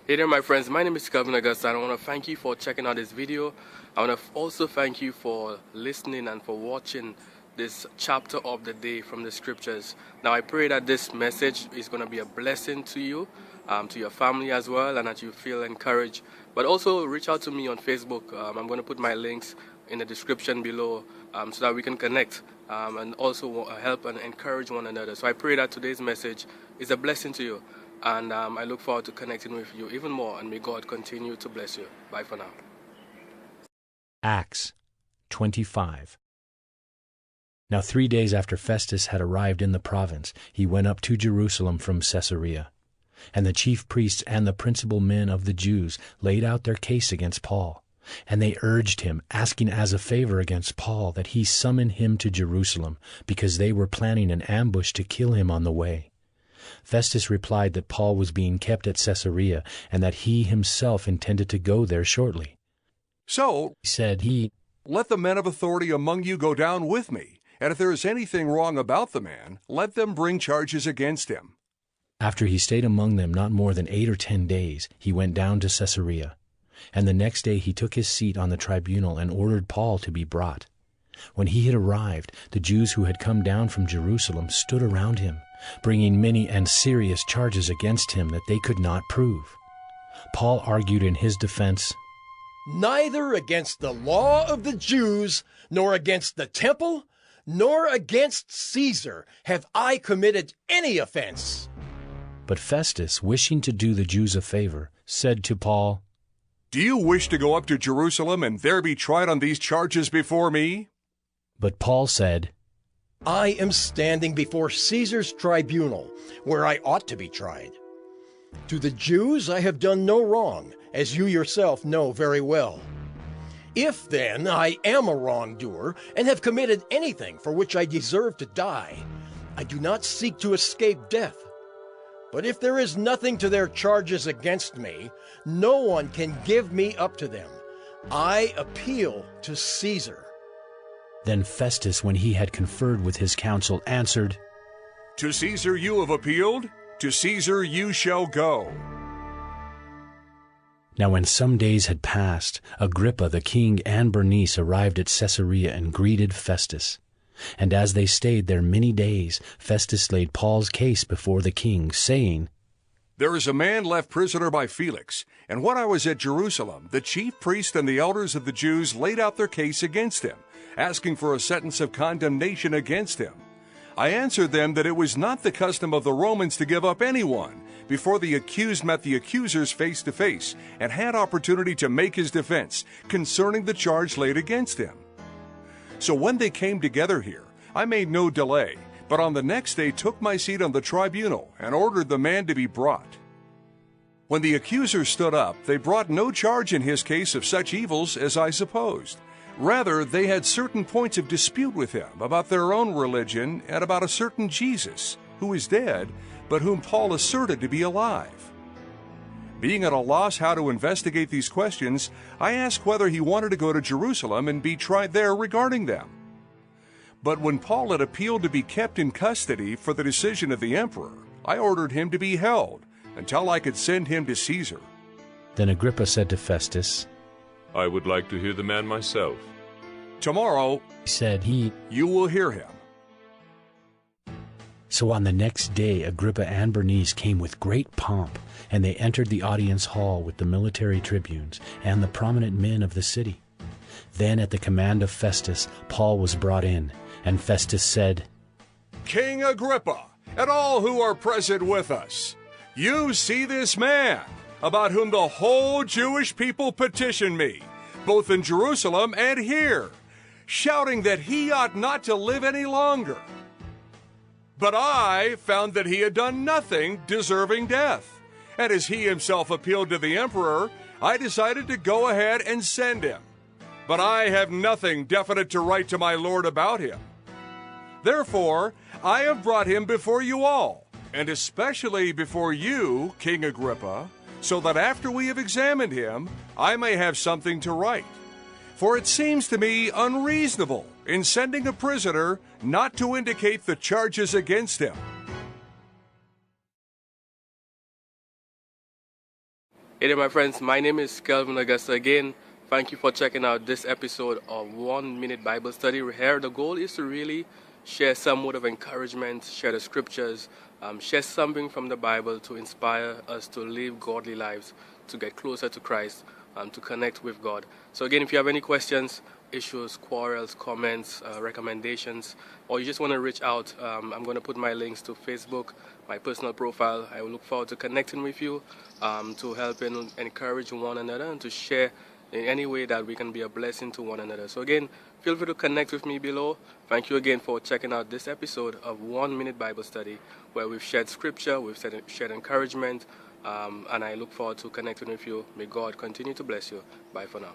Hey there my friends, my name is Kevin Augusta and I want to thank you for checking out this video. I want to also thank you for listening and for watching this chapter of the day from the scriptures. Now I pray that this message is going to be a blessing to you, to your family as well, and that you feel encouraged. But also reach out to me on Facebook. I'm going to put my links in the description below so that we can connect and also help and encourage one another. So I pray that today's message is a blessing to you. And I look forward to connecting with you even more, and may God continue to bless you. Bye for now. Acts 25. Now 3 days after Festus had arrived in the province, he went up to Jerusalem from Caesarea. And the chief priests and the principal men of the Jews laid out their case against Paul. And they urged him, asking as a favor against Paul that he summon him to Jerusalem, because they were planning an ambush to kill him on the way. Festus replied that Paul was being kept at Caesarea, and that he himself intended to go there shortly. So, said he, let the men of authority among you go down with me, and if there is anything wrong about the man, let them bring charges against him. After he stayed among them not more than 8 or 10 days, he went down to Caesarea. And the next day he took his seat on the tribunal and ordered Paul to be brought. When he had arrived, the Jews who had come down from Jerusalem stood around him, bringing many and serious charges against him that they could not prove. Paul argued in his defense, Neither against the law of the Jews, nor against the temple, nor against Caesar have I committed any offense. But Festus, wishing to do the Jews a favor, said to Paul, Do you wish to go up to Jerusalem and there be tried on these charges before me? But Paul said, I am standing before Caesar's tribunal, where I ought to be tried. To the Jews I have done no wrong, as you yourself know very well. If, then, I am a wrongdoer and have committed anything for which I deserve to die, I do not seek to escape death. But if there is nothing to their charges against me, no one can give me up to them. I appeal to Caesar. Then Festus, when he had conferred with his council, answered, To Caesar you have appealed, to Caesar you shall go. Now when some days had passed, Agrippa the king and Bernice arrived at Caesarea and greeted Festus. And as they stayed there many days, Festus laid Paul's case before the king, saying, There is a man left prisoner by Felix, and when I was at Jerusalem, the chief priests and the elders of the Jews laid out their case against him, asking for a sentence of condemnation against him. I answered them that it was not the custom of the Romans to give up anyone before the accused met the accusers face to face and had opportunity to make his defense concerning the charge laid against him. So when they came together here, I made no delay, but on the next day took my seat on the tribunal and ordered the man to be brought. When the accusers stood up, they brought no charge in his case of such evils as I supposed. Rather, they had certain points of dispute with him about their own religion and about a certain Jesus, who is dead, but whom Paul asserted to be alive. Being at a loss how to investigate these questions, I asked whether he wanted to go to Jerusalem and be tried there regarding them. But when Paul had appealed to be kept in custody for the decision of the emperor, I ordered him to be held until I could send him to Caesar. Then Agrippa said to Festus, I would like to hear the man myself. Tomorrow, said he, you will hear him. So on the next day Agrippa and Bernice came with great pomp, and they entered the audience hall with the military tribunes and the prominent men of the city. Then at the command of Festus, Paul was brought in, and Festus said, King Agrippa, and all who are present with us, you see this man, about whom the whole Jewish people petitioned me, both in Jerusalem and here, shouting that he ought not to live any longer. But I found that he had done nothing deserving death, and as he himself appealed to the emperor, I decided to go ahead and send him. But I have nothing definite to write to my lord about him. Therefore, I have brought him before you all, and especially before you, King Agrippa, so that after we have examined him, I may have something to write. For it seems to me unreasonable in sending a prisoner not to indicate the charges against him. Hey there, my friends. My name is Kelvin Augusta again. Thank you for checking out this episode of 1 Minute Bible Study. Here, the goal is to really share some word of encouragement, share the scriptures, share something from the Bible to inspire us to live godly lives, to get closer to Christ, to connect with God. So again, if you have any questions, issues, quarrels, comments, recommendations, or you just want to reach out, I'm going to put my links to Facebook, my personal profile. I will look forward to connecting with you, to help and encourage one another and to share in any way that we can be a blessing to one another. So again, feel free to connect with me below. Thank you again for checking out this episode of 1 Minute Bible Study, where we've shared scripture, we've shared encouragement, and I look forward to connecting with you. May God continue to bless you. Bye for now.